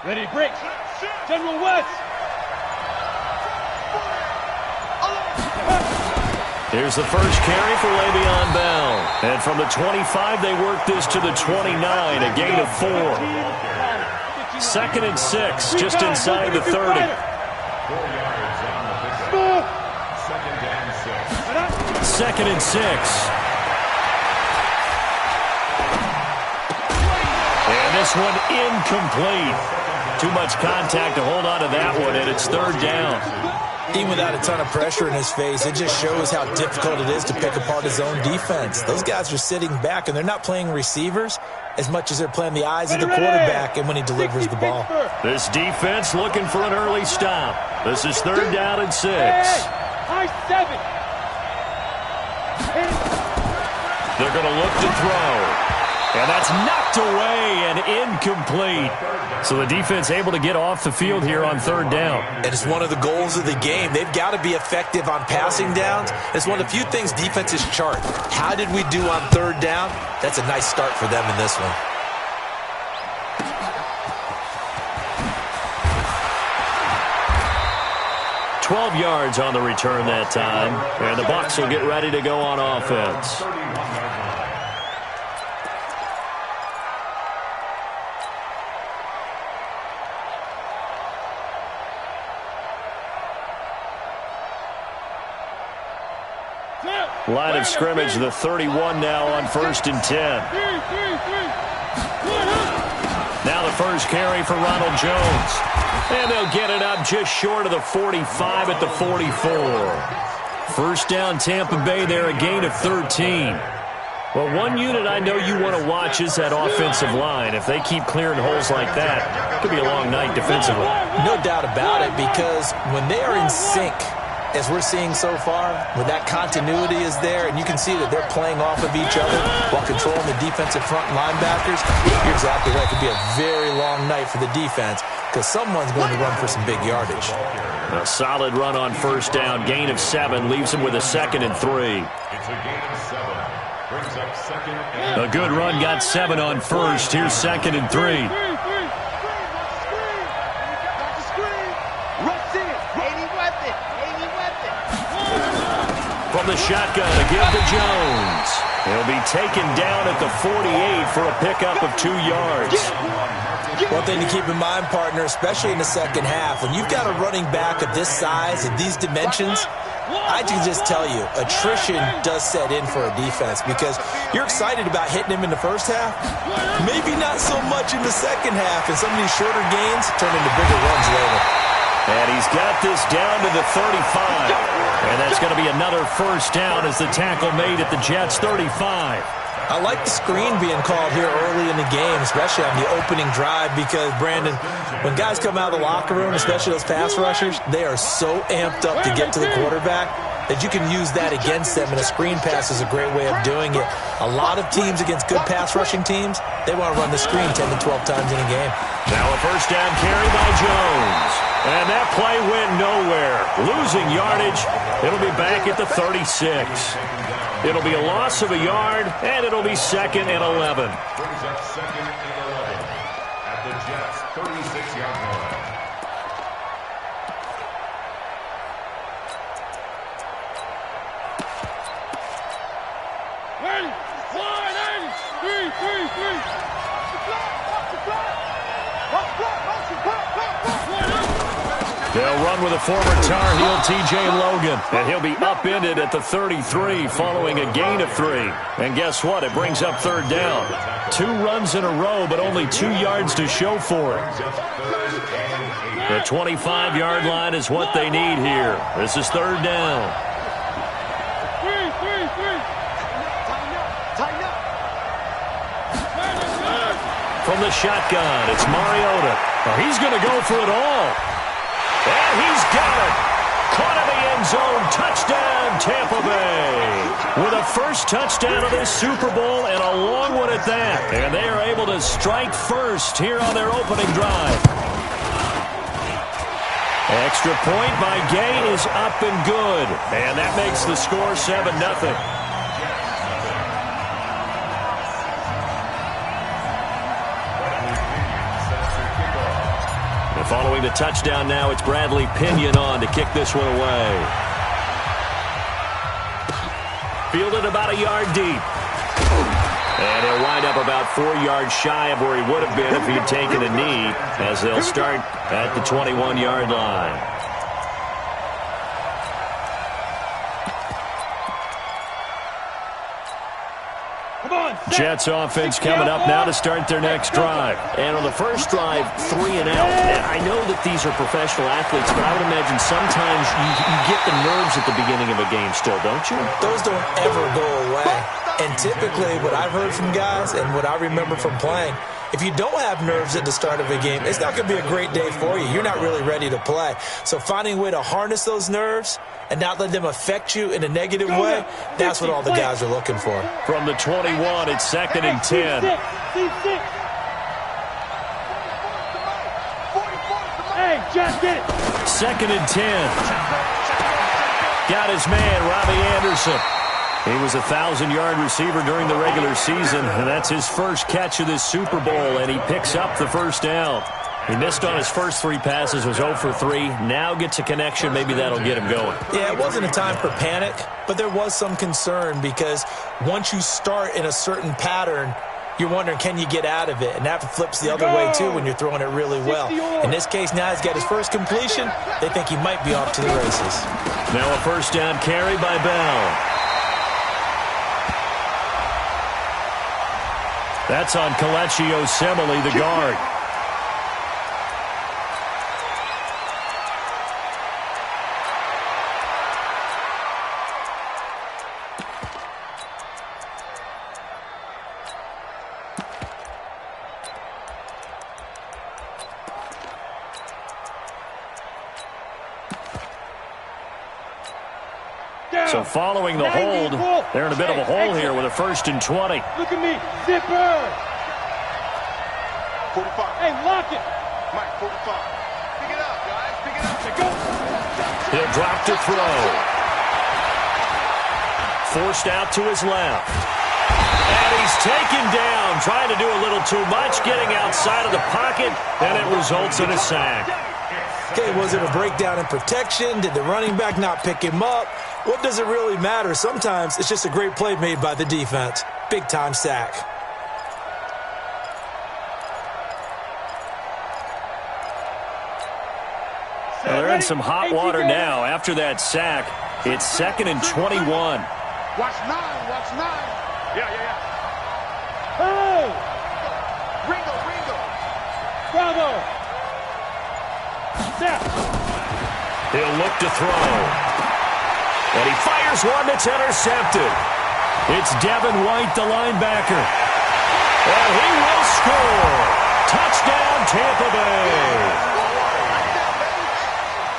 Ready, break. General West. Here's the first carry for Le'Veon Bell. And from the 25, they work this to the 29, a gain of 4. 2nd and 6, just inside the 30. 2nd and 6. And this one incomplete. Too much contact to hold on to that one, and it's 3rd down. Even without a ton of pressure in his face, it just shows how difficult it is to pick apart his own defense. Those guys are sitting back, and they're not playing receivers as much as they're playing the eyes of the quarterback and when he delivers the ball. This defense looking for an early stop. This is 3rd down and 6. High 7. They're going to look to throw. And that's knocked away and incomplete. So the defense able to get off the field here on 3rd down. And it's one of the goals of the game. They've got to be effective on passing downs. It's one of the few things defenses chart. How did we do on 3rd down? That's a nice start for them in this one. $12 yards on the return that time. And the Bucs will get ready to go on offense. Line of scrimmage, the 31 now on 1st and 10. Now the first carry for Ronald Jones. And they'll get it up just short of the 45 at the 44. 1st down Tampa Bay there, a gain of 13. Well, one unit I know you want to watch is that offensive line. If they keep clearing holes like that, it could be a long night defensively. No doubt about it, because when they are in sync, as we're seeing so far, when that continuity is there, and you can see that they're playing off of each other while controlling the defensive front linebackers, you're exactly right. It could be a very long night for the defense because someone's going to run for some big yardage. A solid run on 1st down. Gain of 7 leaves him with a 2nd and 3. It's a gain of 7. Brings up 2nd and A good run got 7 on 1st. Here's 2nd and 3. From the shotgun to give to Jones. He'll be taken down at the 48 for a pickup of 2 yards. One thing to keep in mind, partner, especially in the second half, when you've got a running back of this size and these dimensions, I can just tell you, attrition does set in for a defense because you're excited about hitting him in the first half. Maybe not so much in the second half, and some of these shorter gains turn into bigger runs later. And he's got this down to the 35. And that's going to be another 1st down as the tackle made at the Jets' 35. I like the screen being called here early in the game, especially on the opening drive, because, Brandon, when guys come out of the locker room, especially those pass rushers, they are so amped up to get to the quarterback that you can use that against them, and a screen pass is a great way of doing it. A lot of teams against good pass rushing teams, they want to run the screen 10 to 12 times in a game. Now a 1st down carry by Jones. And that play went nowhere. Losing yardage. It'll be back at the 36. It'll be a loss of a yard, and it'll be 2nd and 11. brings up 2nd and 11 at the Jets' 36-yard line. Ready? 1, 3. They'll run with a former Tar Heel, T.J. Logan, and he'll be upended at the 33 following a gain of 3. And guess what? It brings up 3rd down. 2 runs in a row, but only 2 yards to show for it. The 25-yard line is what they need here. This is 3rd down. From the shotgun, it's Mariota. Oh, he's going to go for it all. And he's got it. Caught in the end zone. Touchdown, Tampa Bay. With a first touchdown of this Super Bowl and a long one at that. And they are able to strike first here on their opening drive. Extra point by Gay is up and good. And that makes the score 7-0. Following the touchdown now, it's Bradley Pinion on to kick this one away. Fielded about a yard deep. And he'll wind up about 4 yards shy of where he would have been if he'd taken a knee, as they'll start at the 21-yard line. Jets offense coming up now to start their next drive. And on the first drive, 3 and out. I know that these are professional athletes, but I would imagine sometimes you get the nerves at the beginning of a game still, don't you? Those don't ever go away. And typically what I've heard from guys and what I remember from playing, if you don't have nerves at the start of a game, it's not going to be a great day for you. You're not really ready to play. So finding a way to harness those nerves and not let them affect you in a negative way, that's what all the guys are looking for. From the 21, it's 2nd and 10. Hey, Jack, get it. 2nd and 10. Got his man, Robbie Anderson. He was a 1,000-yard receiver during the regular season, and that's his first catch of this Super Bowl, and he picks up the first down. He missed on his first 3 passes, was 0 for 3. Now gets a connection. Maybe that'll get him going. Yeah, it wasn't a time for panic, but there was some concern because once you start in a certain pattern, you're wondering, can you get out of it? And that flips the other way, too, when you're throwing it really well. In this case, now he's got his first completion. They think he might be off to the races. Now a first down carry by Bell. That's on Kelechi Osemele, the guard. So following the hold, they're in a bit of a hole here with a 1st and 20. Look at me, zipper. 45. Hey, lock it. Mike, 45. Pick it up, guys. Pick it up. Go. He'll drop to throw. Forced out to his left. And he's taken down, trying to do a little too much, getting outside of the pocket, and it results in a sack. Okay, was it a breakdown in protection? Did the running back not pick him up? What does it really matter? Sometimes it's just a great play made by the defense. Big-time sack. Well, they're in some hot water now. After that sack, it's 2nd and 21. Watch 9. Watch 9. Yeah. Hey. Ringo. Bravo. Snap. He'll look to throw. And he fires one that's intercepted. It's Devin White, the linebacker. And he will score. Touchdown, Tampa Bay.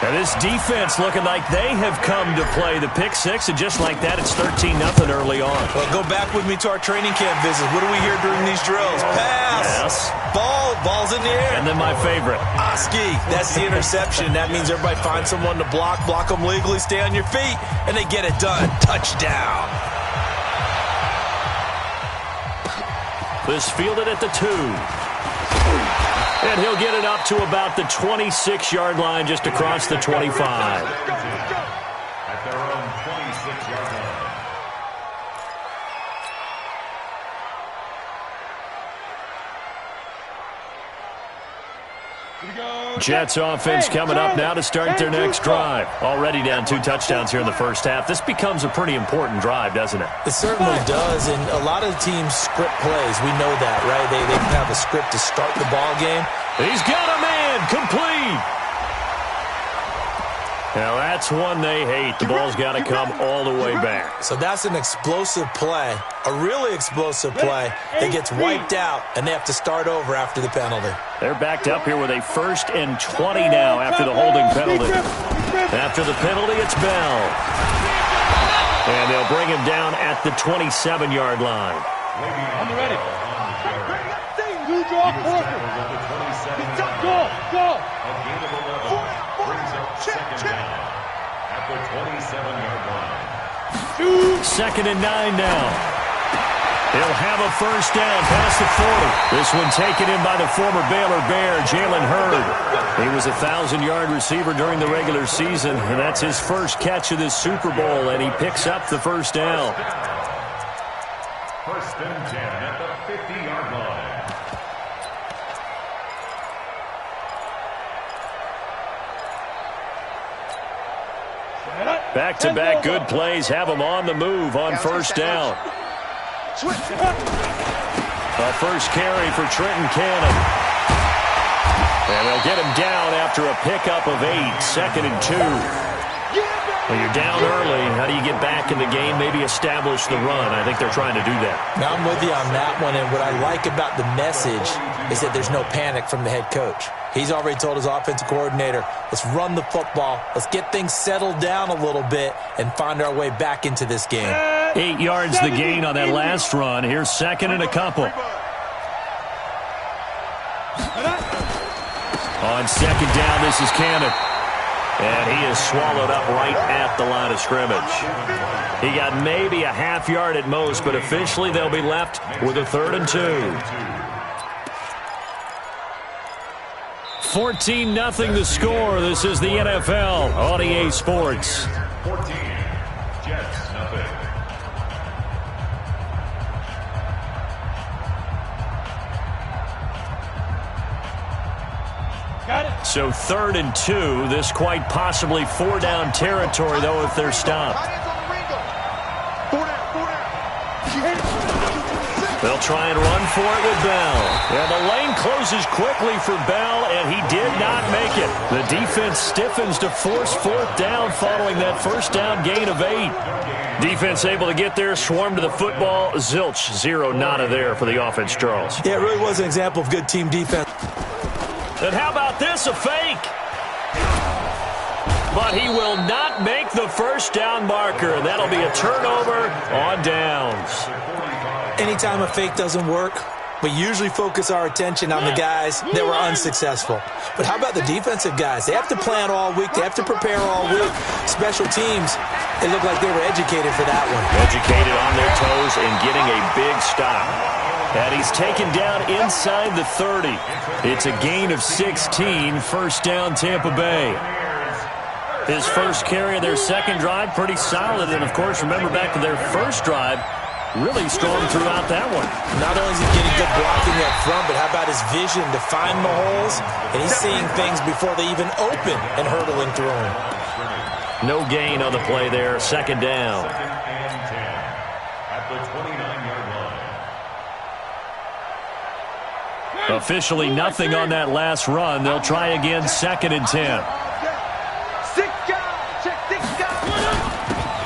And this defense looking like they have come to play the pick six, and just like that, it's 13-0 early on. Well, go back with me to our training camp visit. What do we hear during these drills? Pass. Yes. Ball's in the air. And then my favorite. Oski, that's the interception. That means everybody finds someone to block them legally, stay on your feet, and they get it done. Touchdown. This fielded at the 2. And he'll get it up to about the 26-yard line, just across the 25. At their own 26-yard line. Jets offense coming up now to start their next drive. Already down 2 touchdowns here in the first half. This becomes a pretty important drive, doesn't it? It certainly does, and a lot of teams script plays. We know that, right? They have a script to start the ball game. He's got a man, complete. Now that's one they hate. The ball's got to come all the way back. So that's an explosive play, a really explosive play that gets wiped out, and they have to start over after the penalty. They're backed up here with a 1st and 20 now after the holding penalty. After the penalty, it's Bell. And they'll bring him down at the 27-yard line. I'm ready. You draw Parker. Go. Second down at the 27-yard line. 2nd and 9 now. He'll have a first down past the 40. This one taken in by the former Baylor Bear, Jalen Hurd. He was a 1,000-yard receiver during the regular season, and that's his first catch of this Super Bowl, and he picks up the first down. First and 10 at the 50-yard line. Back-to-back good plays have him on the move on first down. A first carry for Trenton Cannon. And they'll get him down after a pickup of 8, 2nd and 2. Well, you're down early. How do you get back in the game? Maybe establish the run. I think they're trying to do that. Now, I'm with you on that one, and what I like about the message is that there's no panic from the head coach. He's already told his offensive coordinator, let's run the football, let's get things settled down a little bit and find our way back into this game. 8 yards the gain on that last run. Here's 2nd and a couple. On 2nd down, this is Cannon. And he is swallowed up right at the line of scrimmage. He got maybe a half yard at most, but officially they'll be left with a 3rd and 2. 14-0 the score. This is the NFL on EA Sports. 14, Jets, nothing. So 3rd and 2. This quite possibly 4-down territory, though, if they're stopped. They'll try and run for it with Bell. And the lane closes quickly for Bell, and he did not make it. The defense stiffens to force 4th down following that first down gain of 8. Defense able to get there, swarm to the football. Zilch, 0 nada there for the offense, Charles. Yeah, it really was an example of good team defense. And how about this, a fake? But he will not make the first down marker. That'll be a turnover on downs. Anytime a fake doesn't work, we usually focus our attention on the guys that were unsuccessful. But how about the defensive guys? They have to plan all week. They have to prepare all week. Special teams, they look like they were educated for that one. Educated on their toes and getting a big stop. And he's taken down inside the 30. It's a gain of 16, first down Tampa Bay. His first carry of their second drive, pretty solid. And, of course, remember back to their first drive, really strong throughout that one. Not only is he getting good blocking up front, but how about his vision to find the holes? And he's seeing things before they even open and hurdling through them. No gain on the play there, 2nd down. 2nd and 10 at the 29-yard line. Officially nothing on that last run. They'll try again, 2nd and 10.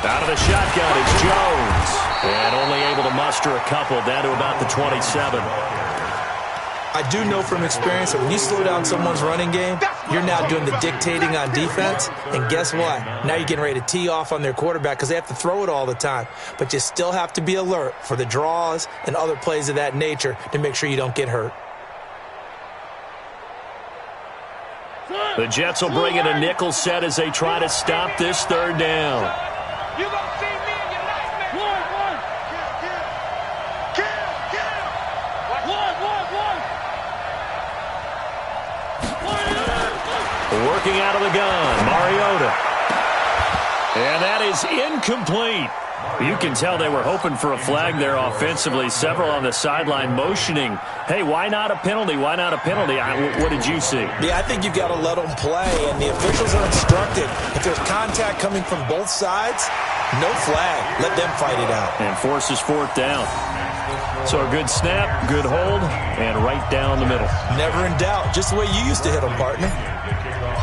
Out of the shotgun, it's Jones. And only able to muster a couple down to about the 27. I do know from experience that when you slow down someone's running game, you're now doing the dictating on defense. And guess what? Now you're getting ready to tee off on their quarterback because they have to throw it all the time. But you still have to be alert for the draws and other plays of that nature to make sure you don't get hurt. The Jets will bring in a nickel set as they try to stop this 3rd down. You gonna see me in your nightmare. One. Working out of the gun, Mariota. And that is incomplete. You can tell they were hoping for a flag there offensively. Several on the sideline motioning, hey, why not a penalty? Why not a penalty? What did you see? Yeah, I think you've got to let them play, and the officials are instructed. If there's contact coming from both sides, no flag. Let them fight it out. And forces 4th down. So a good snap, good hold, and right down the middle. Never in doubt. Just the way you used to hit them, partner.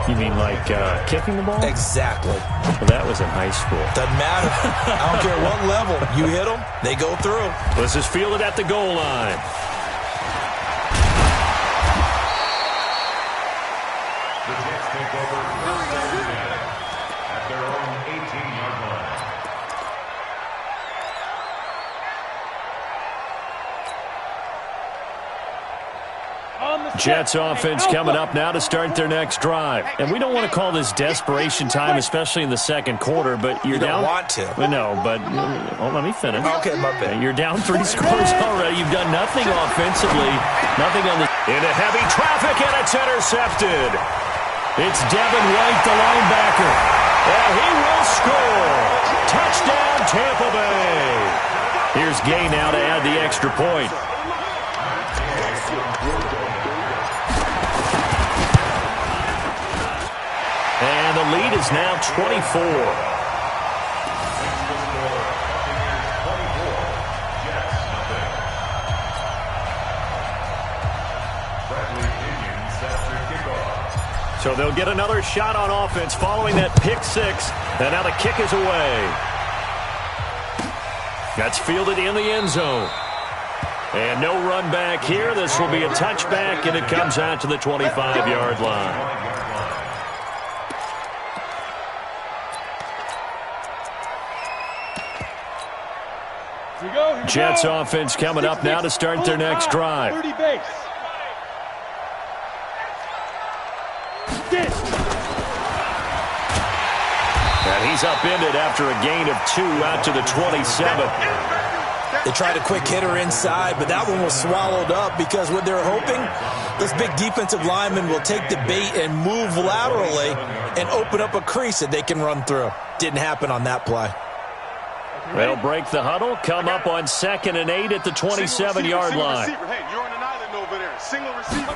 You mean like kicking the ball? Exactly. Well, that was in high school. Doesn't matter. I don't care what level. You hit them, they go through. This is fielded at the goal line. The Jets take over at their own 18-yard line. Jets offense coming up now to start their next drive. And we don't want to call this desperation time, especially in the second quarter, but you're down. You don't want to. No, but let me finish. Okay, my bad. You're down 3 scores already. You've done nothing offensively. Nothing on the... Into heavy traffic, and it's intercepted. It's Devin White, the linebacker. And he will score. Touchdown, Tampa Bay. Here's Gay now to add the extra point. And the lead is now 24. So they'll get another shot on offense following that pick six. And now the kick is away. That's fielded in the end zone. And no run back here. This will be a touchback, and it comes out to the 25-yard line. Jets offense coming up now to start their next drive. 30 base. And he's upended after a gain of 2 out to the 27. They tried a quick hitter inside, but that one was swallowed up because what they're hoping, this big defensive lineman will take the bait and move laterally and open up a crease that they can run through. Didn't happen on that play. They'll break the huddle, come up on 2nd and 8 at the 27-yard line. Hey, you're on an island over there. Single receiver.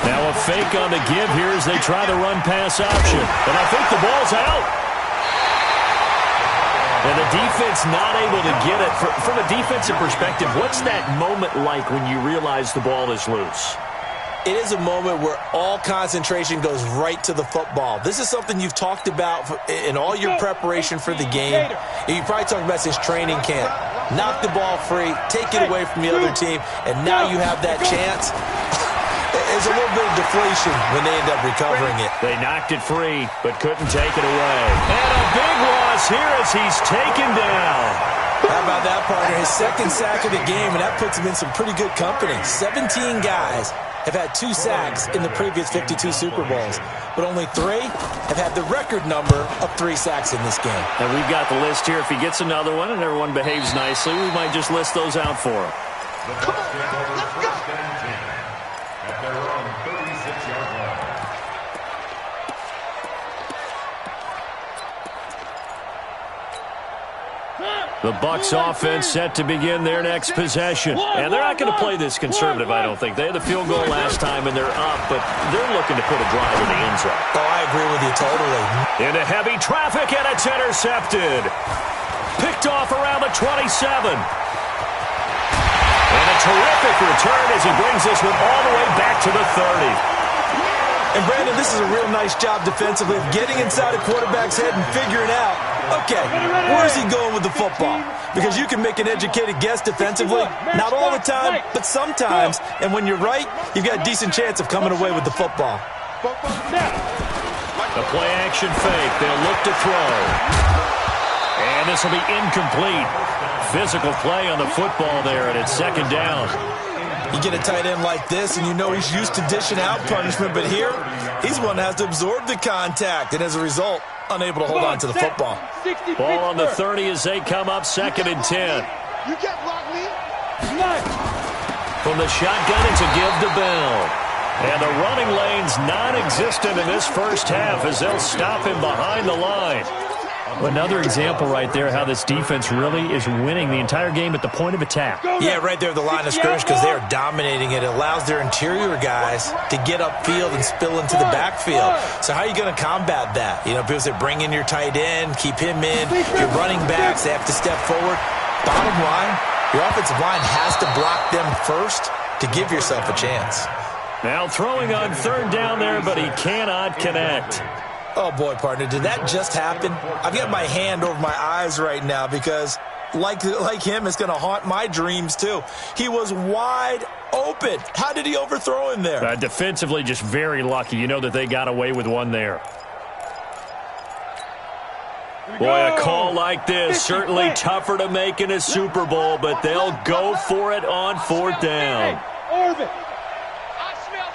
Now a fake on the give here as they try the run-pass option. And I think the ball's out. And the defense not able to get it. From a defensive perspective, what's that moment like when you realize the ball is loose? It is a moment where all concentration goes right to the football. This is something you've talked about in all your preparation for the game. You probably talked about since training camp. Knock the ball free, take it away from the other team, and now you have that chance. There's a little bit of deflation when they end up recovering it. They knocked it free, but couldn't take it away. And a big loss here as he's taken down. How about that, partner? His second sack of the game, and that puts him in some pretty good company. 17 guys have had 2 sacks in the previous 52 Super Bowls, but only 3 have had the record number of 3 sacks in this game. And we've got the list here. If he gets another one and everyone behaves nicely, we might just list those out for him. Come on, let's go. At their own 36-yard line. The Bucs offense set to begin their next possession. And they're not going to play this conservative, I don't think. They had the field goal last time, and they're up, but they're looking to put a drive in the end zone. Oh, I agree with you totally. Into heavy traffic, and it's intercepted. Picked off around the 27. And a terrific return as he brings this one all the way back to the 30. And, Brandon, this is a real nice job defensively of getting inside a quarterback's head and figuring out, okay, where is he going with the football? Because you can make an educated guess defensively, not all the time, but sometimes. And when you're right, you've got a decent chance of coming away with the football. The play-action fake. They'll look to throw. And this will be incomplete. Physical play on the football there, and it's 2nd down. You get a tight end like this, and you know he's used to dishing out punishment, but here, he's one that has to absorb the contact, and as a result, unable to hold on to the football. Ball on the 30 as they come up 2nd and 10. You can't block me. From the shotgun, it's a give to Bell. And the running lane's non-existent in this first half as they'll stop him behind the line. Another example right there how this defense really is winning the entire game at the point of attack. Yeah, right there at the line of scrimmage because they are dominating it. It allows their interior guys to get upfield and spill into the backfield. So how are you going to combat that? You know, people say bring in your tight end, keep him in. Your running backs, they have to step forward. Bottom line, your offensive line has to block them first to give yourself a chance. Now throwing on 3rd down there, but he cannot connect. Oh, boy, partner, did that just happen? I've got my hand over my eyes right now because, like him, it's going to haunt my dreams, too. He was wide open. How did he overthrow him there? Defensively, just very lucky. You know that they got away with one there. Boy, a call like this, certainly tougher to make in a Super Bowl, but they'll go for it on 4th down. Orbit. I smell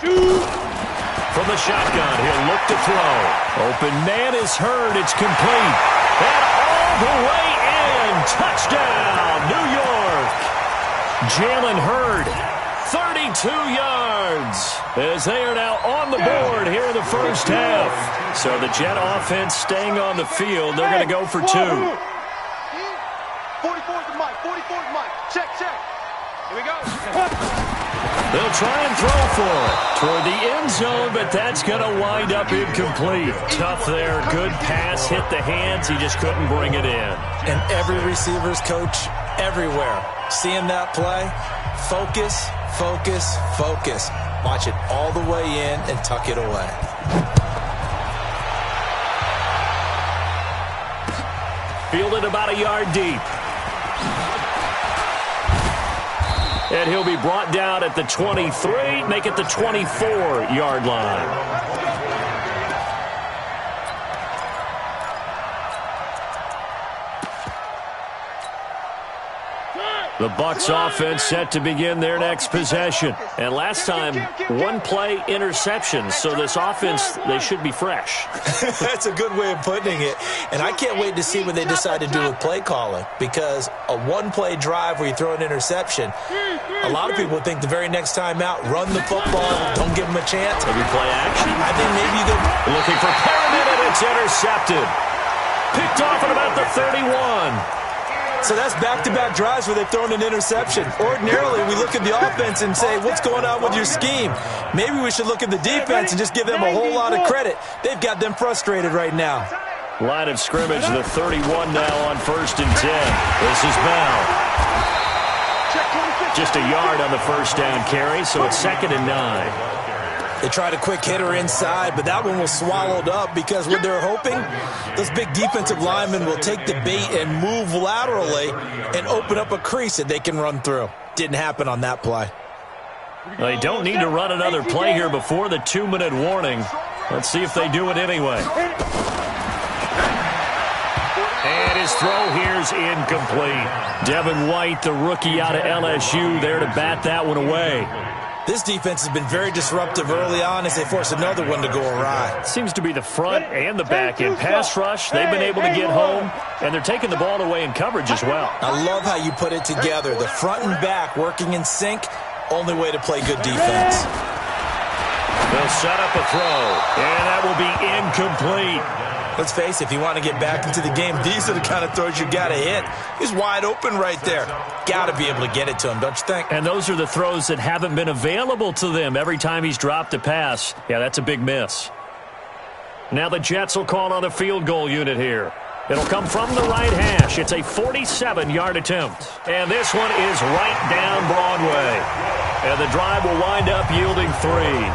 From the shotgun, he'll look to throw. Open man is heard. It's complete. And all the way in. Touchdown, New York. Jalen Hurd, 32 yards, as they are now on the board here in the first half. So the Jet offense staying on the field. They're going to go for 2. 44's the mic. 44's the mic. Check, check. Here we go. They'll try and throw for it toward the end zone, but that's going to wind up incomplete. Tough there. Good pass. Hit the hands. He just couldn't bring it in. And every receiver's coach everywhere, seeing that play, focus, focus, focus. Watch it all the way in and tuck it away. Fielded about a yard deep. And he'll be brought down at the 23, make it the 24-yard line. The Bucs offense set to begin their next possession. And last time, one-play interception. So this offense, they should be fresh. That's a good way of putting it. And I can't wait to see what they decide to do with play calling. Because a one-play drive where you throw an interception, a lot of people think the very next time out, run the football, don't give them a chance. Maybe play action. I think maybe you could. Looking for Perriman, and it's intercepted. Picked off at about the 31. So that's back-to-back drives where they've thrown an interception. Ordinarily, we look at the offense and say, what's going on with your scheme? Maybe we should look at the defense and just give them a whole lot of credit. They've got them frustrated right now. Line of scrimmage, the 31 now on 1st and 10. This is Bell. Just a yard on the first down carry, so it's 2nd and 9. They tried a quick hitter inside, but that one was swallowed up because what they're hoping, those big defensive linemen will take the bait and move laterally and open up a crease that they can run through. Didn't happen on that play. They don't need to run another play here before the 2-minute warning. Let's see if they do it anyway. And his throw here's incomplete. Devin White, the rookie out of LSU, there to bat that one away. This defense has been very disruptive early on as they force another one to go awry. Seems to be the front and the back end. Pass rush, they've been able to get home, and they're taking the ball away in coverage as well. I love how you put it together. The front and back working in sync, only way to play good defense. They'll set up a throw, and that will be incomplete. Let's face it, if you want to get back into the game, these are the kind of throws you got to hit. He's wide open right there. Got to be able to get it to him, don't you think? And those are the throws that haven't been available to them every time he's dropped a pass. Yeah, that's a big miss. Now the Jets will call on the field goal unit here. It'll come from the right hash. It's a 47-yard attempt. And this one is right down Broadway. And the drive will wind up yielding 3.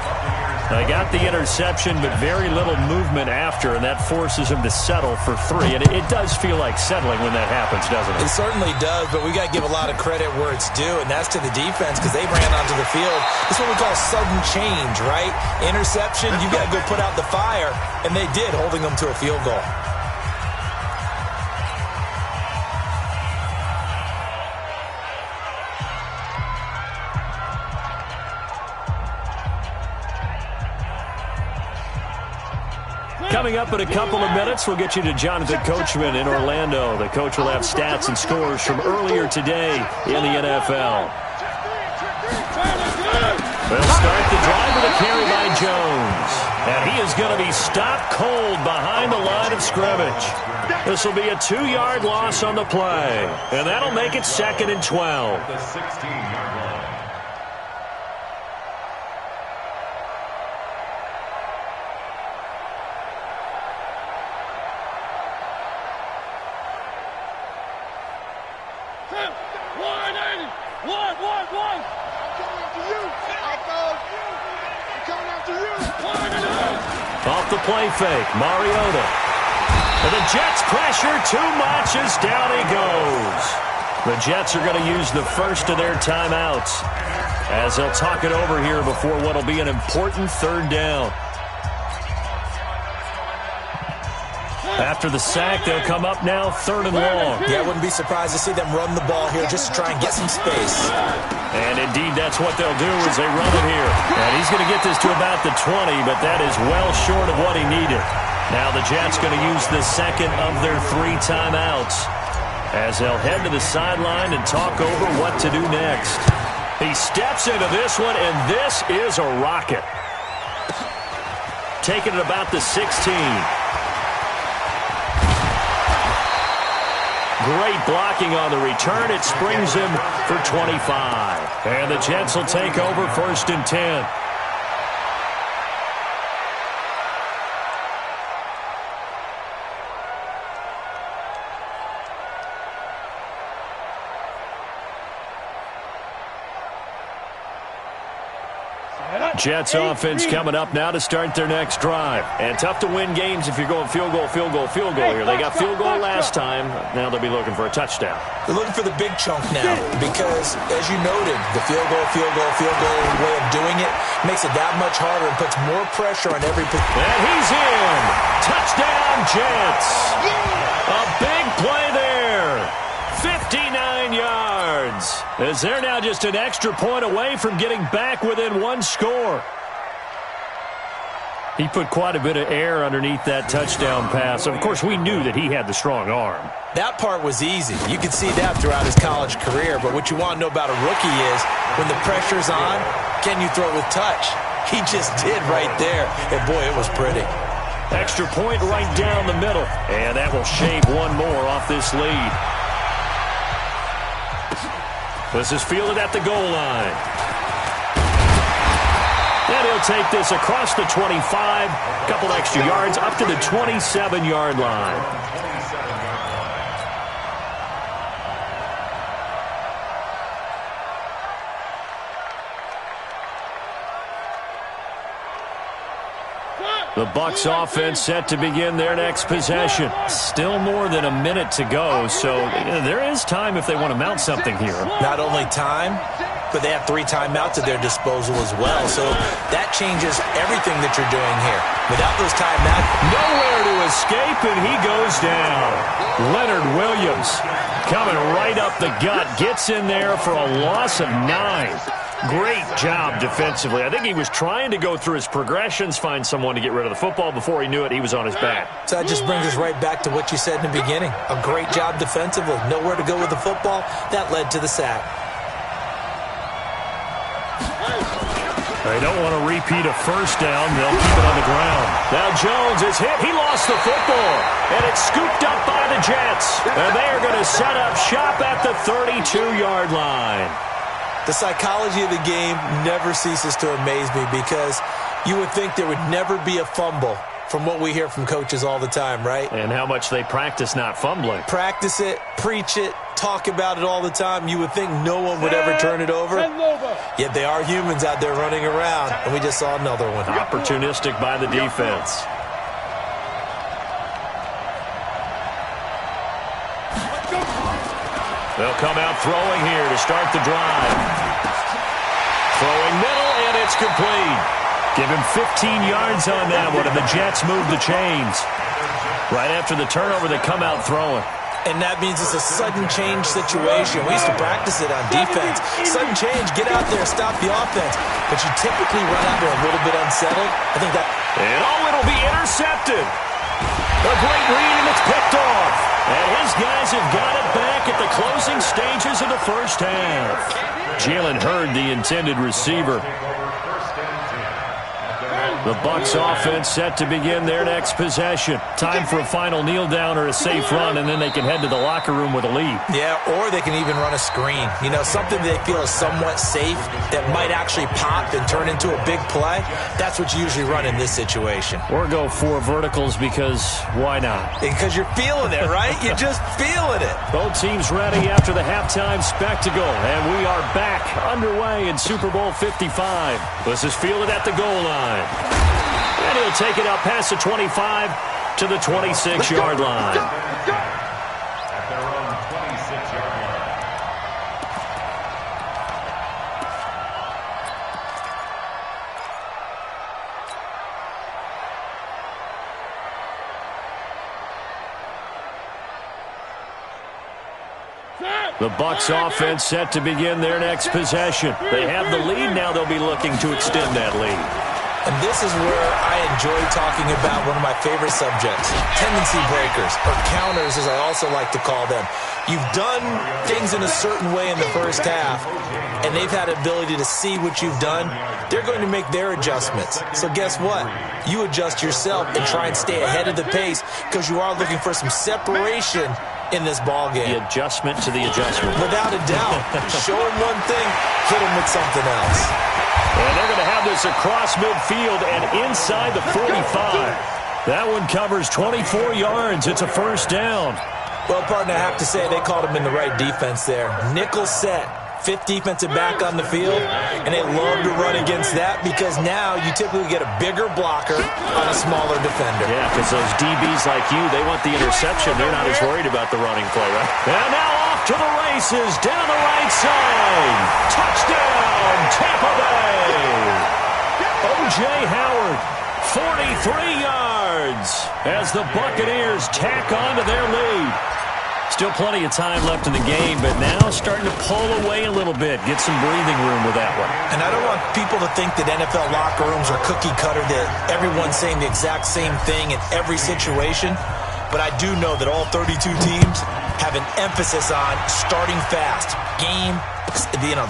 They got the interception, but very little movement after, and that forces him to settle for 3. And it does feel like settling when that happens, doesn't it? It certainly does, but we got to give a lot of credit where it's due, and that's to the defense because they ran onto the field. It's what we call sudden change, right? Interception, you got to go put out the fire, and they did, holding them to a field goal. Coming up in a couple of minutes, we'll get you to Jonathan Coachman in Orlando. The coach will have stats and scores from earlier today in the NFL. They'll start the drive with a carry by Jones. And he is going to be stopped cold behind the line of scrimmage. This will be a 2-yard loss on the play. And that'll make it 2nd and 12. The 16-yard line. Off the play fake, Mariota. And the Jets pressure too much as down he goes. The Jets are going to use the first of their timeouts as they'll talk it over here before what will be an important 3rd down. After the sack, they'll come up now 3rd and long. Yeah, I wouldn't be surprised to see them run the ball here just to try and get some space. And indeed, that's what they'll do as they run it here. And he's going to get this to about the 20, but that is well short of what he needed. Now the Jets going to use the second of their 3 timeouts as they'll head to the sideline and talk over what to do next. He steps into this one, and this is a rocket. Taking it about the 16. Great blocking on the return. It springs him for 25. And the Jets will take over 1st and 10. Jets offense coming up now to start their next drive. And tough to win games if you're going field goal here. They got field goal last time. Now they'll be looking for a touchdown. They're looking for the big chunk now because, as you noted, the field goal way of doing it makes it that much harder and puts more pressure on every position. And he's in. Touchdown, Jets. A big play there. 59 yards. As they're now just an extra point away from getting back within 1 score. He put quite a bit of air underneath that touchdown pass. Of course, we knew that he had the strong arm. That part was easy. You could see that throughout his college career. But what you want to know about a rookie is when the pressure's on, can you throw it with touch? He just did right there. And, boy, it was pretty. Extra point right down the middle. And that will shave one more off this lead. This is fielded at the goal line. And he'll take this across the 25, a couple extra yards up to the 27-yard line. The Bucs offense set to begin their next possession. Still more than a minute to go, so there is time if they want to mount something here. Not only time, but they have 3 timeouts at their disposal as well, so that changes everything that you're doing here. Without those timeouts, nowhere to escape, and he goes down. Leonard Williams coming right up the gut, gets in there for a loss of 9. Great job defensively. I think he was trying to go through his progressions, find someone to get rid of the football. Before he knew it, he was on his back. So that just brings us right back to what you said in the beginning. A great job defensively. Nowhere to go with the football. That led to the sack. They don't want to repeat a first down. They'll keep it on the ground. Now Jones is hit. He lost the football. And it's scooped up by the Jets. And they are going to set up shop at the 32-yard line. The psychology of the game never ceases to amaze me because you would think there would never be a fumble from what we hear from coaches all the time, right? And how much they practice not fumbling. Practice it, preach it, talk about it all the time. You would think no one would ever turn it over. Yet they are humans out there running around, and we just saw another one. Opportunistic by the defense. They'll come out throwing here to start the drive. Throwing middle, and it's complete. Give him 15 yards on that one, and the Jets move the chains. Right after the turnover, they come out throwing. And that means it's a sudden change situation. We used to practice it on defense. Sudden change, get out there, stop the offense. But you typically run out there a little bit unsettled. I think that... And it'll be intercepted. A great read, and it's picked off. And his guys have got it back at the closing stages of the first half. Jalen Hurd, the intended receiver. The Bucs offense set to begin their next possession. Time for a final kneel down or a safe run, and then they can head to the locker room with a lead. Yeah, or they can even run a screen. You know, something they feel is somewhat safe that might actually pop and turn into a big play. That's what you usually run in this situation. Or go 4 verticals because why not? Because you're feeling it, right? You're just feeling it. Both teams ready after the halftime spectacle, and we are back underway in Super Bowl 55. This is fielded at the goal line. And he'll take it out past the 25 to the 26-yard line. At their own 26-yard line. The Bucs offense set to begin their next possession. They have the lead now. They'll be looking to extend that lead. And this is where I enjoy talking about one of my favorite subjects, tendency breakers, or counters as I also like to call them. You've done things in a certain way in the first half, and they've had the ability to see what you've done. They're going to make their adjustments. So guess what? You adjust yourself and try and stay ahead of the pace because you are looking for some separation in this ball game. The adjustment to the adjustment. Without a doubt. Show them one thing, hit them with something else. And they're going to have this across midfield and inside the 45. That one covers 24 yards. It's a first down. Well, partner, I have to say they called him in the right defense there. Nickel set. Fifth defensive back on the field, and they love to run against that because now you typically get a bigger blocker on a smaller defender. Yeah, because those DBs like you, they want the interception. They're not as worried about the running play, right? And now off to the races, down the right side. Touchdown, Tampa Bay. O.J. Howard, 43 yards as the Buccaneers tack on to their lead. Still plenty of time left in the game, but now starting to pull away a little bit. Get some breathing room with that one. And I don't want people to think that NFL locker rooms are cookie cutter, that everyone's saying the exact same thing in every situation. But I do know that all 32 teams have an emphasis on starting fast. Game,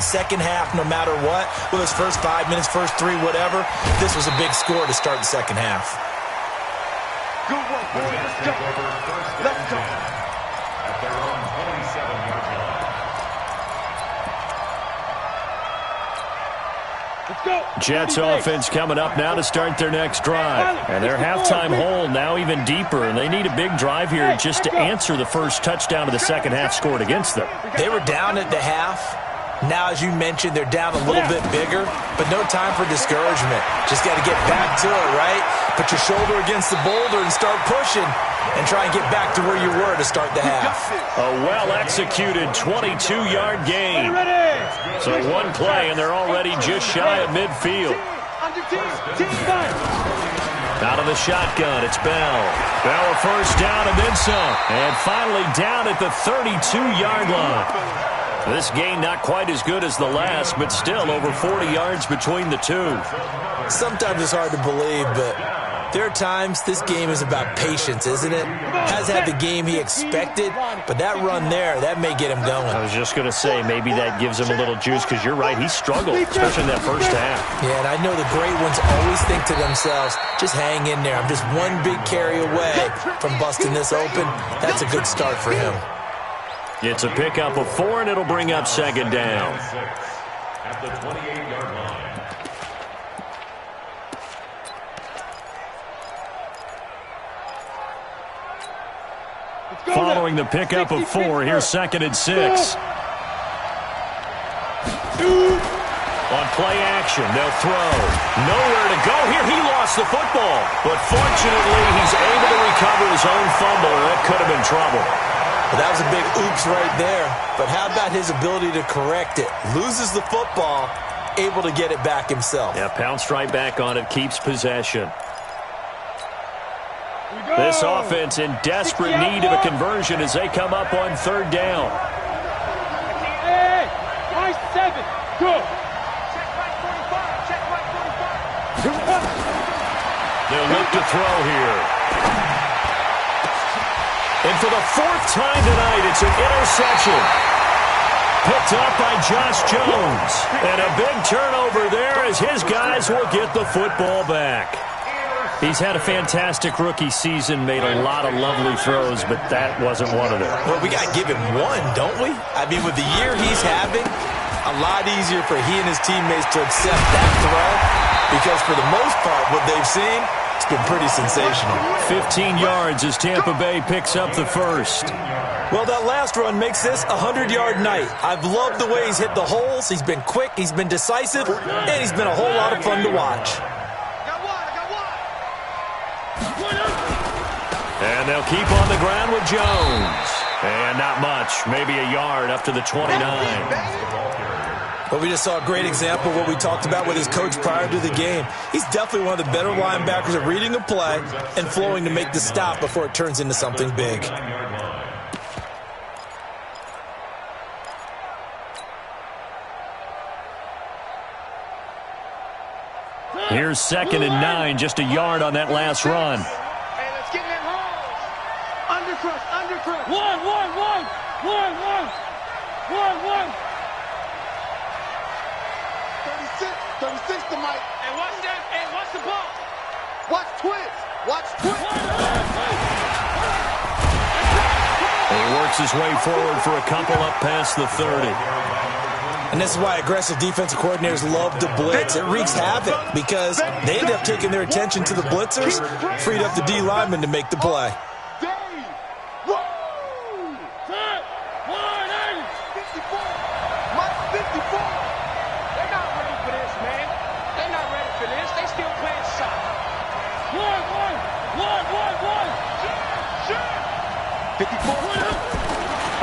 second half, no matter what. Whether it's first 5 minutes, first 3, whatever. This was a big score to start the second half. Good work, boys. Let's go. Let's go. At their own 27-yard line. Let's go. Jets offense coming up now to start their next drive. And their halftime hole now even deeper, and they need a big drive here just to answer the first touchdown of the second half scored against them. They were down at the half. Now, as you mentioned, they're down a little bit bigger, but no time for discouragement. Just got to get back to it, right? Put your shoulder against the boulder and start pushing and try and get back to where you were to start the half. A well-executed 22-yard gain. So one play, and they're already just shy of midfield. Out of the shotgun, it's Bell. Bell a first down and then some. And finally down at the 32-yard line. This gain not quite as good as the last, but still over 40 yards between the two. Sometimes it's hard to believe, but there are times this game is about patience, isn't it? Has had the game he expected, but that run there, that may get him going. I was just going to say, maybe that gives him a little juice, because you're right, he struggled, especially in that first half. Yeah, and I know the great ones always think to themselves, just hang in there. I'm just one big carry away from busting this open. That's a good start for him. It's a pickup of 4, and it'll bring up second down. At the 28-yard line. Following the pickup of 4, here's second and 6. On play action, they'll throw. Nowhere to go here. He lost the football. But fortunately, he's able to recover his own fumble, or that could have been trouble. Well, that was a big oops right there. But how about his ability to correct it? Loses the football, able to get it back himself. Yeah, pounced right back on it, keeps possession. This offense in desperate need of a conversion as they come up on third down. Hey, my 7. Good. Check right 45. Check right 45. They'll look to throw here. And for the 4th time tonight, it's an interception. Picked up by Josh Jones. And a big turnover there as his guys will get the football back. He's had a fantastic rookie season, made a lot of lovely throws, but that wasn't one of them. Well, we got to give him one, don't we? I mean, with the year he's having, a lot easier for he and his teammates to accept that throw because for the most part, what they've seen, it's been pretty sensational. 15 yards as Tampa Bay picks up the first. Well, that last run makes this a 100-yard night. I've loved the way he's hit the holes. He's been quick, he's been decisive, and he's been a whole lot of fun to watch. And they'll keep on the ground with Jones. And not much, maybe a yard up to the 29. Well, we just saw a great example of what we talked about with his coach prior to the game. He's definitely one of the better linebackers at reading a play and flowing to make the stop before it turns into something big. Here's 2nd and 9, just a yard on that last run. Hey, let's get in that hole. Undercrush, undercrush. One. 36 to Mike. And watch that. And watch the ball. Watch twist. Watch twist. He works his way forward for a couple up past the 30. And this is why aggressive defensive coordinators love to blitz. It wreaks havoc because they end up taking their attention to the blitzers, freed up the D lineman to make the play.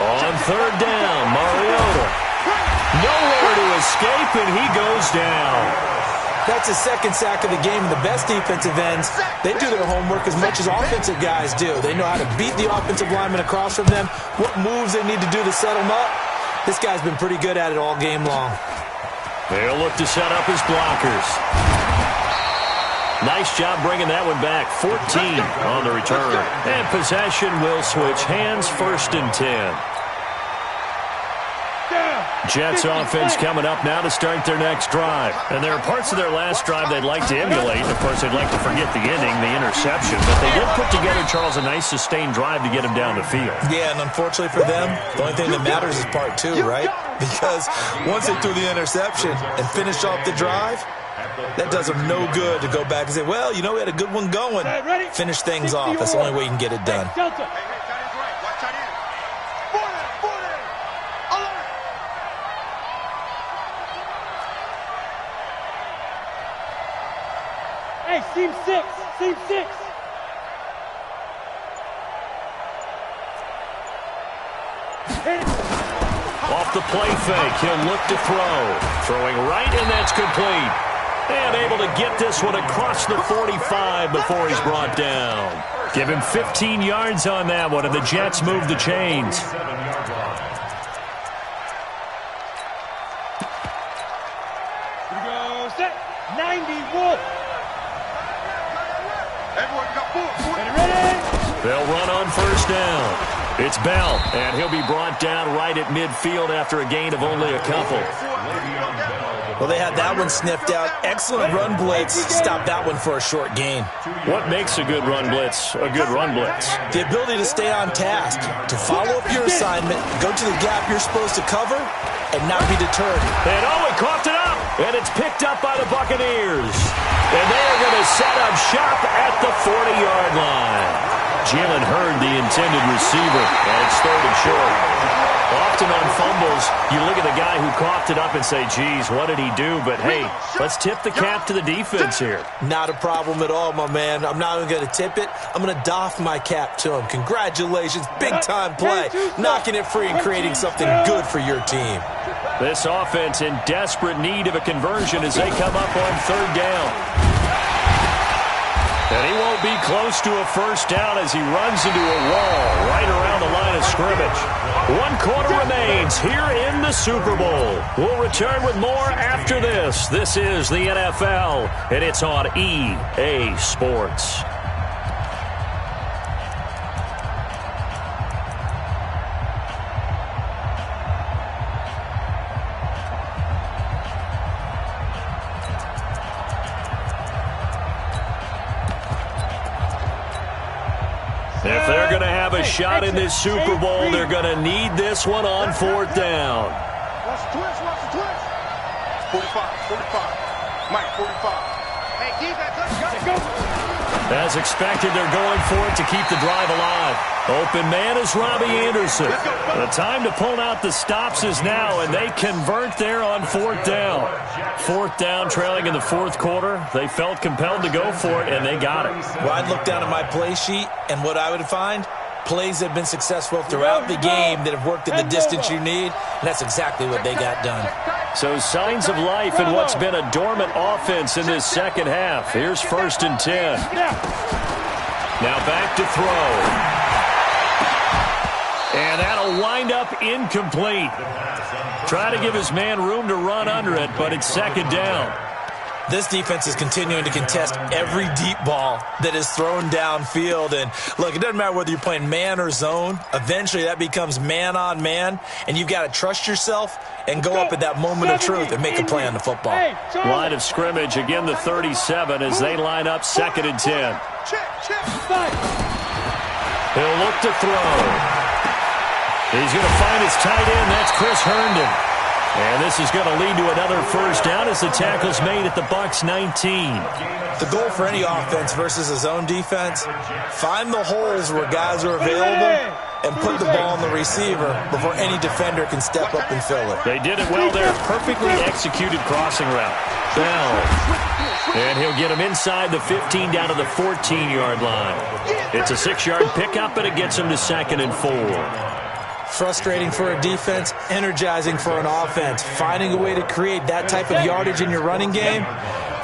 On 3rd down, Mariota. Nowhere to escape, and he goes down. That's his 2nd sack of the game. The best defensive ends, they do their homework as much as offensive guys do. They know how to beat the offensive lineman across from them, what moves they need to do to set them up. This guy's been pretty good at it all game long. They'll look to set up his blockers. Nice job bringing that one back. 14 on the return. And possession will switch hands, 1st and 10. Jets offense coming up now to start their next drive. And there are parts of their last drive they'd like to emulate. Of course, they'd like to forget the ending, the interception. But they did put together, Charles, a nice sustained drive to get him down the field. Yeah, and unfortunately for them, the only thing that matters is part 2, right? Because once they threw the interception and finished off the drive, that does them no good to go back and say, well, you know, we had a good one going. Finish things off. That's the only way you can get it done. Hey, seam 6. Off the play fake, he'll look to throw. Throwing right, and that's complete. And able to get this one across the 45 before he's brought down. Give him 15 yards on that one, and the Jets move the chains. Here we go, set. 90 Wolf. Everyone got 4. Ready? They'll run on 1st down. It's Bell, and he'll be brought down right at midfield after a gain of only a couple. Well, they had that one sniffed out. Excellent run blitz. Stop that one for a short gain. What makes a good run blitz a good run blitz? The ability to stay on task, to follow up your assignment, go to the gap you're supposed to cover, and not be deterred. And he coughed it up, and it's picked up by the Buccaneers. And they are going to set up shop at the 40-yard line. Jalen Hurd, the intended receiver, and it's 3rd and short. Often on fumbles, you look at the guy who coughed it up and say, geez, what did he do? But, hey, let's tip the cap to the defense here. Not a problem at all, my man. I'm not even going to tip it. I'm going to doff my cap to him. Congratulations. Big-time play. Knocking it free and creating something good for your team. This offense in desperate need of a conversion as they come up on 3rd down. And he won't be close to a 1st down as he runs into a wall right around the line of scrimmage. 1 quarter remains here in the Super Bowl. We'll return with more after this. This is the NFL, and it's on EA Sports. If they're going to have a shot in this Super Bowl, they're going to need this one on 4th down. Watch the twist, watch the twist. 45. Mike, 45. Hey, defense, let's go. As expected, they're going for it to keep the drive alive. Open man is Robbie Anderson. The time to pull out the stops is now, and they convert there on 4th down. 4th down, trailing in the 4th quarter. They felt compelled to go for it, and they got it. Well, I'd look down at my play sheet, and what I would find, plays that have been successful throughout the game that have worked at the distance you need, and that's exactly what they got done. So signs of life in what's been a dormant offense in this second half. Here's 1st and 10. Now back to throw. And that'll wind up incomplete. Try to give his man room to run under it, but it's 2nd down. This defense is continuing to contest every deep ball that is thrown downfield. And, look, it doesn't matter whether you're playing man or zone. Eventually, that becomes man on man, and you've got to trust yourself and go up at that moment of truth and make a play on the football. Line of scrimmage, again the 37 as they line up 2nd and 10. He'll look to throw. He's going to find his tight end. That's Chris Herndon. And this is going to lead to another first down as the tackle's made at the Bucs 19. The goal for any offense versus a zone defense, find the holes where guys are available and put the ball on the receiver before any defender can step up and fill it. They did it well there. Perfectly executed crossing route. Bell. And he'll get him inside the 15 down to the 14-yard line. It's a 6-yard pickup, and it gets him to 2nd and 4. Frustrating for a defense, energizing for an offense. Finding a way to create that type of yardage in your running game,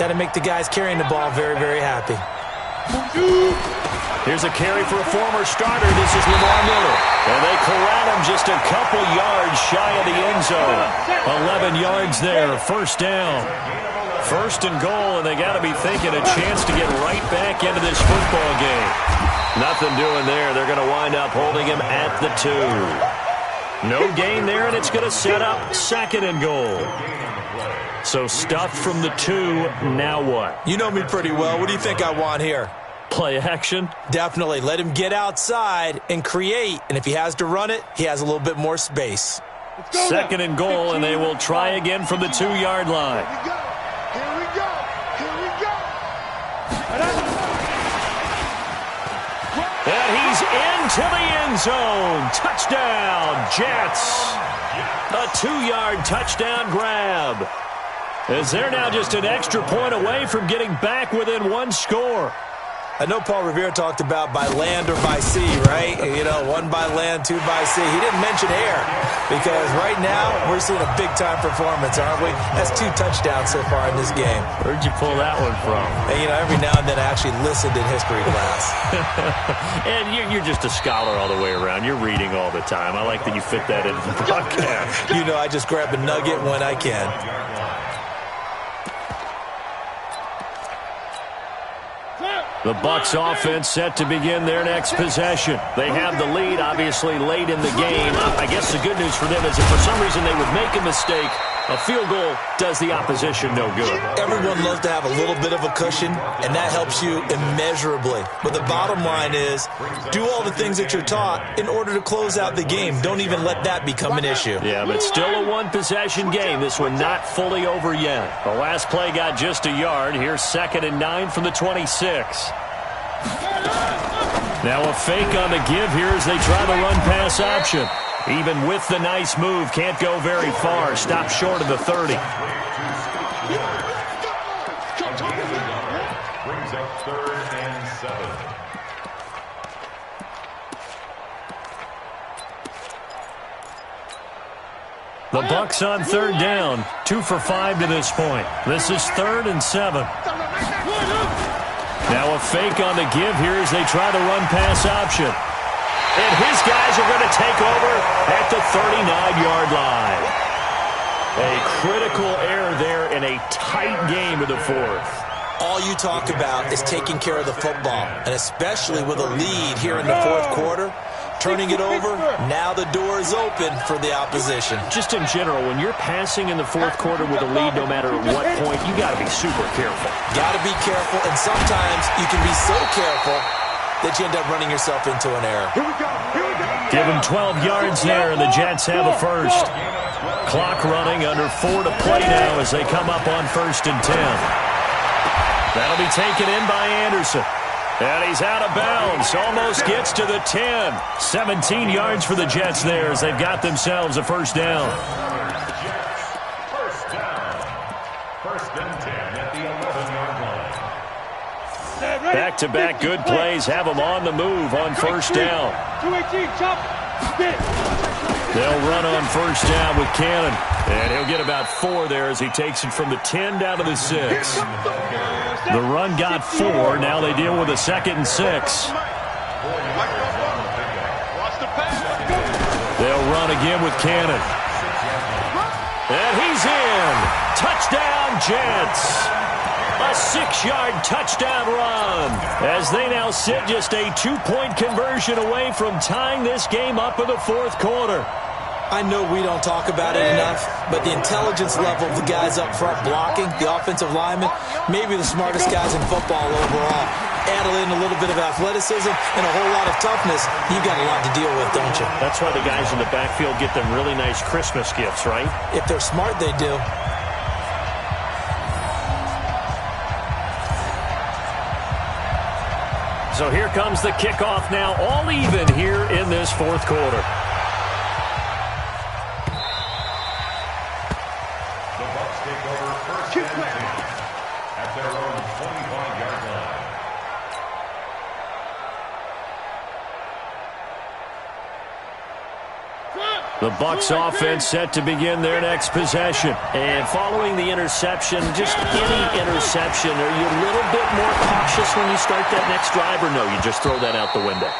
that'll make the guys carrying the ball very, very happy. Here's a carry for a former starter. This is Lamar Miller. And they corral him just a couple yards shy of the end zone. 11 yards there, first down. 1st and goal, and they got to be thinking a chance to get right back into this football game. Nothing doing there. They're going to wind up holding him at the 2. No gain there, and it's going to set up 2nd and goal. So stuffed from the 2. Now what? You know me pretty well. What do you think I want here? Play action? Definitely. Let him get outside and create. And if he has to run it, he has a little bit more space. 2nd and goal, and they will try again from the 2-yard line. Here we go. And he's into the end zone. Touchdown, Jets. A 2-yard touchdown grab. As they're now just an extra point away from getting back within 1 score. I know Paul Revere talked about by land or by sea, right? You know, 1 by land, 2 by sea. He didn't mention air because right now we're seeing a big-time performance, aren't we? That's 2 touchdowns so far in this game. Where'd you pull that one from? And, you know, every now and then I actually listened in history class. And you're just a scholar all the way around. You're reading all the time. I like that you fit that into the broadcast. You know, I just grab a nugget when I can. The Bucs offense set to begin their next possession. They have the lead, obviously, late in the game. I guess the good news for them is if for some reason they would make a mistake, a field goal does the opposition no good. Everyone loves to have a little bit of a cushion, and that helps you immeasurably. But the bottom line is, do all the things that you're taught in order to close out the game. Don't even let that become an issue. Yeah, but still a 1-possession game. This one not fully over yet. The last play got just a yard. Here's 2nd and 9 from the 26. Now a fake on the give here as they try the run-pass option. Even with the nice move, can't go very far. Stop short of the 30. Brings up 3rd and 7. The Bucs on 3rd down. 2 for 5 to this point. This is 3rd and 7. Now a fake on the give here as they try the run-pass option. And his guys are going to take over at the 39-yard line. A critical error there in a tight game of the 4th. All you talk about is taking care of the football, and especially with a lead here in the 4th quarter, turning it over, now the door is open for the opposition. Just in general, when you're passing in the 4th quarter with a lead, no matter at what point, you got to be super careful. Got to be careful, and sometimes you can be so careful that you end up running yourself into an error. Give them 12 yards there, and the Jets have a first. Clock running, under 4 to play now as they come up on 1st and 10. That'll be taken in by Anderson. And he's out of bounds. Almost gets to the 10. 17 yards for the Jets there as they've got themselves a first down. First down. 1st and 10 at the 11-yard line. Back-to-back good plays have them on the move on 1st down. 218, chop. They'll run on 1st down with Cannon. And he'll get about 4 there as he takes it from the 10 down to the 6. The run got 4. Now they deal with a 2nd and 6. They'll run again with Cannon. And he's in. Touchdown, Jets. 6-yard touchdown run as they now sit just a 2-point conversion away from tying this game up in the fourth quarter. I know we don't talk about it enough, but the intelligence level of the guys up front blocking, the offensive linemen, maybe the smartest guys in football overall. Add in a little bit of athleticism and a whole lot of toughness, you've got a lot to deal with, don't you? That's why the guys in the backfield get them really nice Christmas gifts, right? If they're smart, they do. So here comes the kickoff now, all even here in this fourth quarter. The Bucs take over first and 10 at their own 25-yard line. The Bucs offense set to begin their next possession. And following the interception, just any interception, are you a little bit more cautious when you start that next drive, or no, you just throw that out the window?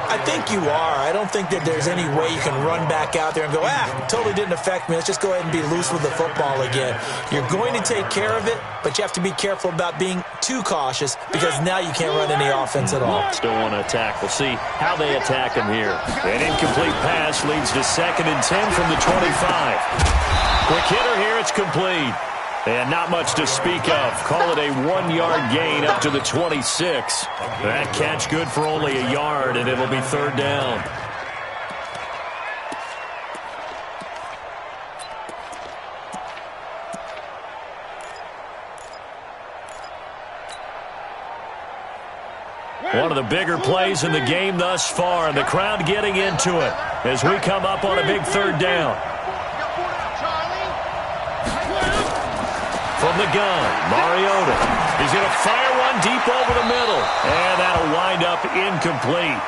I think you are. I don't think that there's any way you can run back out there and go, totally didn't affect me. Let's just go ahead and be loose with the football again. You're going to take care of it, but you have to be careful about being too cautious because now you can't run any offense at all. Still want to attack. We'll see how they attack him here. An incomplete pass leads to 2nd and 10 from the 25. Quick hitter here. It's complete. And not much to speak of. Call it a 1-yard gain up to the 26. That catch good for only a yard, and it'll be 3rd down. One of the bigger plays in the game thus far, and the crowd getting into it as we come up on a big 3rd down. From the gun, Mariota. He's going to fire one deep over the middle. And that'll wind up incomplete.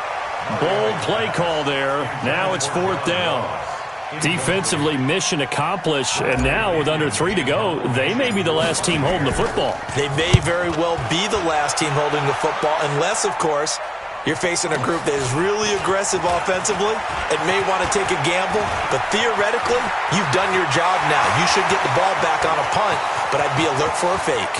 Bold play call there. Now it's 4th down. Defensively, mission accomplished. And now with under 3 to go, they may be the last team holding the football. They may very well be the last team holding the football, unless, of course, you're facing a group that is really aggressive offensively and may want to take a gamble. But theoretically, you've done your job now. You should get the ball back on a punt, but I'd be alert for a fake.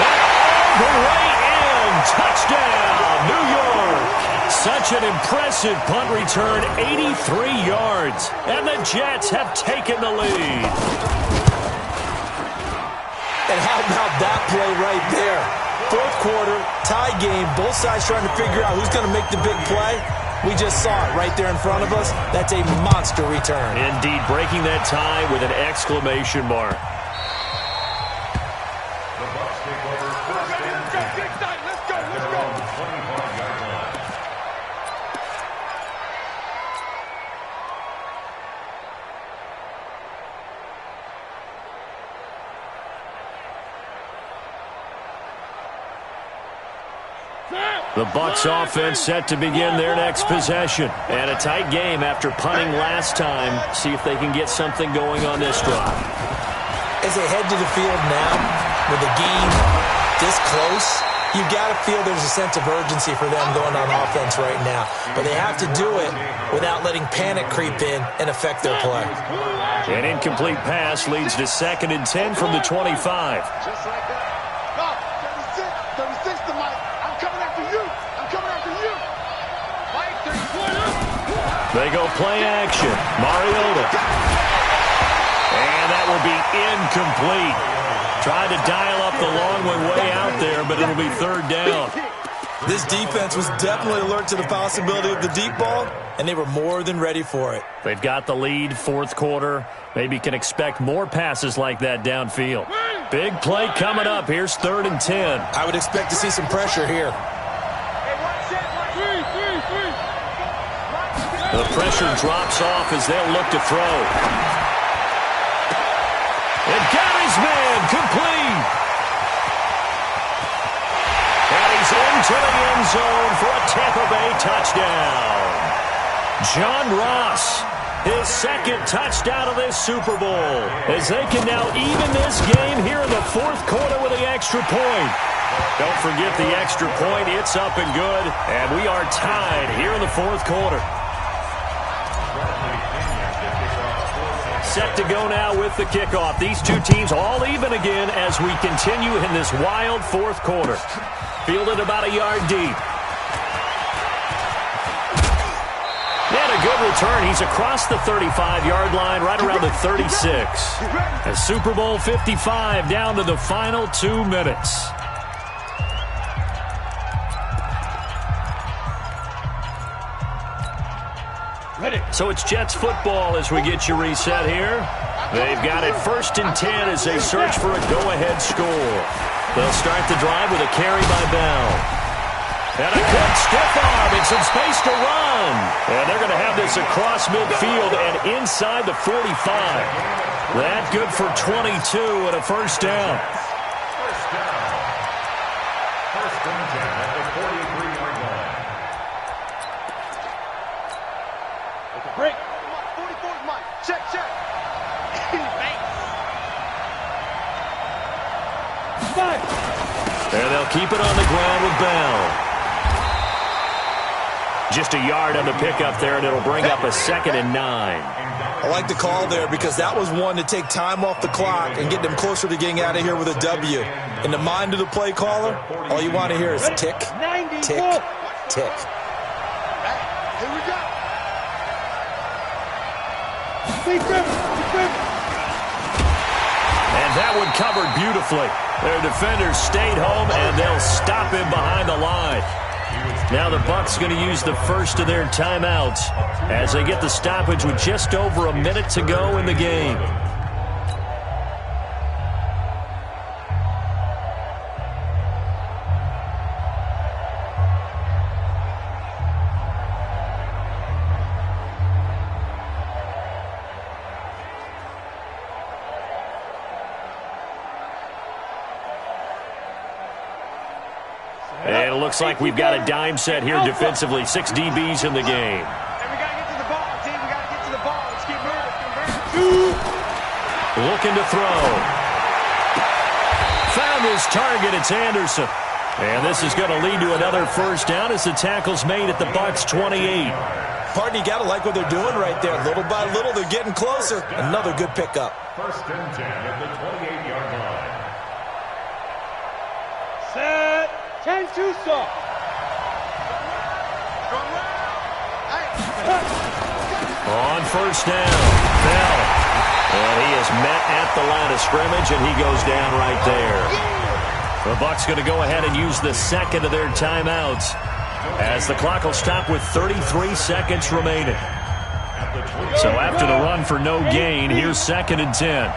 All the way in. Touchdown, New York. Such an impressive punt return, 83 yards. And the Jets have taken the lead. And how about that play right there? Fourth quarter, tie game, both sides trying to figure out who's going to make the big play. We just saw it right there in front of us. That's a monster return. Indeed, breaking that tie with an exclamation mark. The Bucs take over first and 10 at their own 25-yard line. The Bucs offense set to begin their next possession. And a tight game after punting last time. See if they can get something going on this drive. As they head to the field now, with the game this close, you've got to feel there's a sense of urgency for them going on offense right now. But they have to do it without letting panic creep in and affect their play. An incomplete pass leads to 2nd and 10 from the 25. Just like that. No, 36 to Mike. I'm coming after you. I'm coming after you. Mike, 34. They go play action. Mariota. And that will be incomplete. Tried to dial up the long one way out there, but it'll be 3rd down. This defense was definitely alert to the possibility of the deep ball, and they were more than ready for it. They've got the lead, fourth quarter. Maybe can expect more passes like that downfield. Big play coming up. Here's 3rd and 10. I would expect to see some pressure here. The pressure drops off as they'll look to throw. And got his man complete. And he's into the end zone for a Tampa Bay touchdown. John Ross, his 2nd touchdown of this Super Bowl, as they can now even this game here in the fourth quarter with the extra point. Don't forget the extra point. It's up and good, and we are tied here in the fourth quarter. set to go now with the kickoff. These two teams all even again as we continue in this wild fourth quarter. Fielded about a yard deep. And a good return. He's across the 35-yard line, right around the 36. A Super Bowl 55 down to the final 2 minutes. So it's Jets football as we get you reset here. They've got it 1st and 10 as they search for a go-ahead score. They'll start the drive with a carry by Bell. And a good stiff arm and some space to run. And they're going to have this across midfield and inside the 45. That good for 22 and a first down. First and 10 at the 43-yard line. Break. 44 is mine. Check, check. And they'll keep it on the ground with Bell. Just a yard on the pickup there, and it'll bring up a 2nd and 9. I like the call there because that was one to take time off the clock and get them closer to getting out of here with a W. In the mind of the play caller, all you want to hear is tick, tick, tick. Here we go. And that one covered beautifully. Their defenders stayed home, and they'll stop him behind the line. Now the Bucs going to use the first of their timeouts as they get the stoppage with just over a minute to go in the game. And it looks like we've got a dime set here defensively. 6 DBs in the game. And we got to get to the ball, team. We got to get to the ball. Let's keep moving. Looking to throw. Found his target. It's Anderson. And this is going to lead to another first down as the tackle's made at the Bucs 28. Pardon, you got to like what they're doing right there. Little by little, they're getting closer. Another good pickup. 1st and 10 at the 28-yard line. Set. 10 too soft. On first down, Bell. And he is met at the line of scrimmage, and he goes down right there. The Bucs going to go ahead and use the second of their timeouts as the clock will stop with 33 seconds remaining. So after the run for no gain, here's 2nd and 10.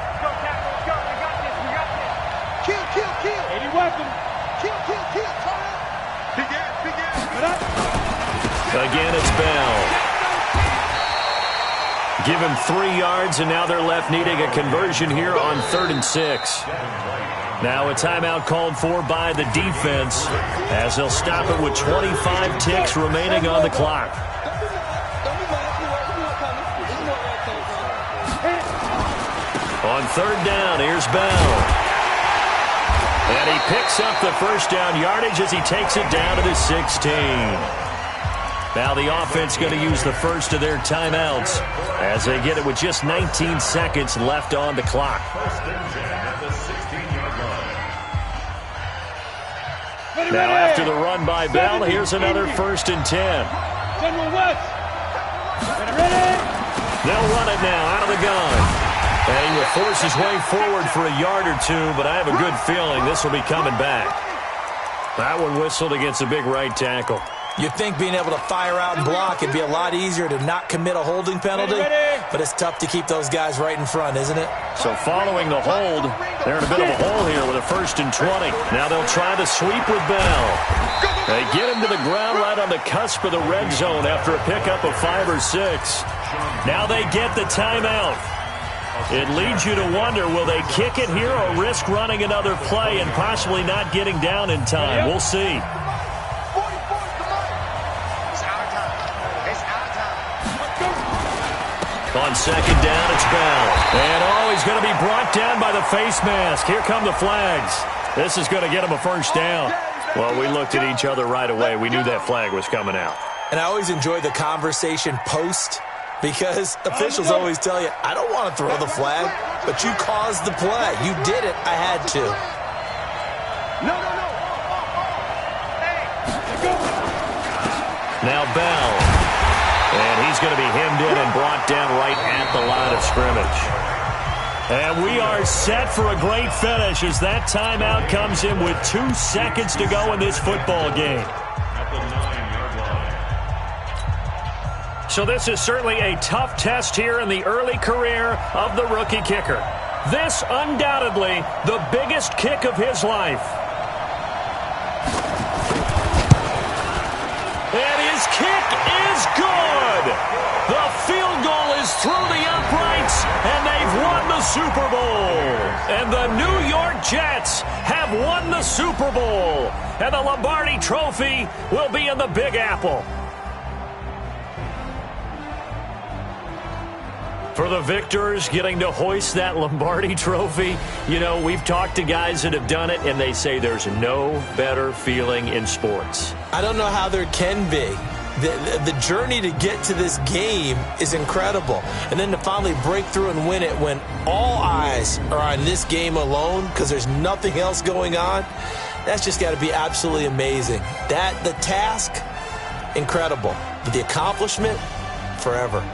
Kill. 80 weapon. Kill. Again, it's Bell. Give him 3 yards, and now they're left needing a conversion here on 3rd and 6. Now a timeout called for by the defense as they'll stop it with 25 ticks remaining on the clock. On 3rd down, here's Bell. And he picks up the first down yardage as he takes it down to the 16. Now the offense going to use the first of their timeouts as they get it with just 19 seconds left on the clock. Now after the run by Bell, here's another 1st and 10. General West. Ready. They'll run it now out of the gun. And he will force his way forward for a yard or two, but I have a good feeling this will be coming back. That one whistled against a big right tackle. You'd think being able to fire out and block, it'd be a lot easier to not commit a holding penalty, but it's tough to keep those guys right in front, isn't it? So following the hold, they're in a bit of a hole here with a 1st and 20. Now they'll try the sweep with Bell. They get him to the ground right on the cusp of the red zone after a pickup of 5 or 6. Now they get the timeout. It leads you to wonder, will they kick it here or risk running another play and possibly not getting down in time? We'll see. On 2nd down, it's Bell. And, he's going to be brought down by the face mask. Here come the flags. This is going to get him a first down. Well, we looked at each other right away. We knew that flag was coming out. And I always enjoy the conversation post because officials always tell you, I don't want to throw the flag, but you caused the play. You did it. I had to. No. Now Bell. And he's going to be hemmed in and brought down right at the line of scrimmage. And we are set for a great finish as that timeout comes in with 2 seconds to go in this football game. At the 9-yard line. So this is certainly a tough test here in the early career of the rookie kicker. This undoubtedly the biggest kick of his life. And his kick is good. The field goal is through the uprights, and they've won the Super Bowl. And the New York Jets have won the Super Bowl. And the Lombardi Trophy will be in the Big Apple. For the victors getting to hoist that Lombardi Trophy, you know, we've talked to guys that have done it, and they say there's no better feeling in sports. I don't know how there can be. The journey to get to this game is incredible. And then to finally break through and win it when all eyes are on this game alone because there's nothing else going on, that's just got to be absolutely amazing. The task, incredible. But the accomplishment, forever.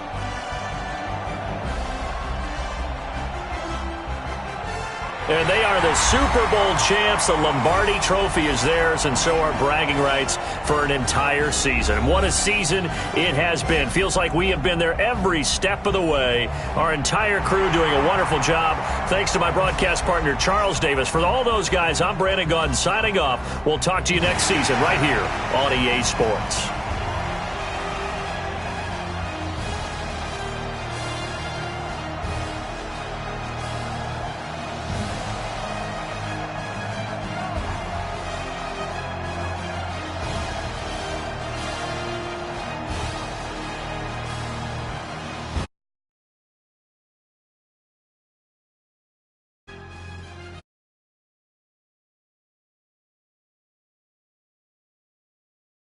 And they are the Super Bowl champs. The Lombardi Trophy is theirs, and so are bragging rights for an entire season. What a season it has been. Feels like we have been there every step of the way. Our entire crew doing a wonderful job. Thanks to my broadcast partner, Charles Davis. For all those guys, I'm Brandon Gaudin signing off. We'll talk to you next season right here on EA Sports.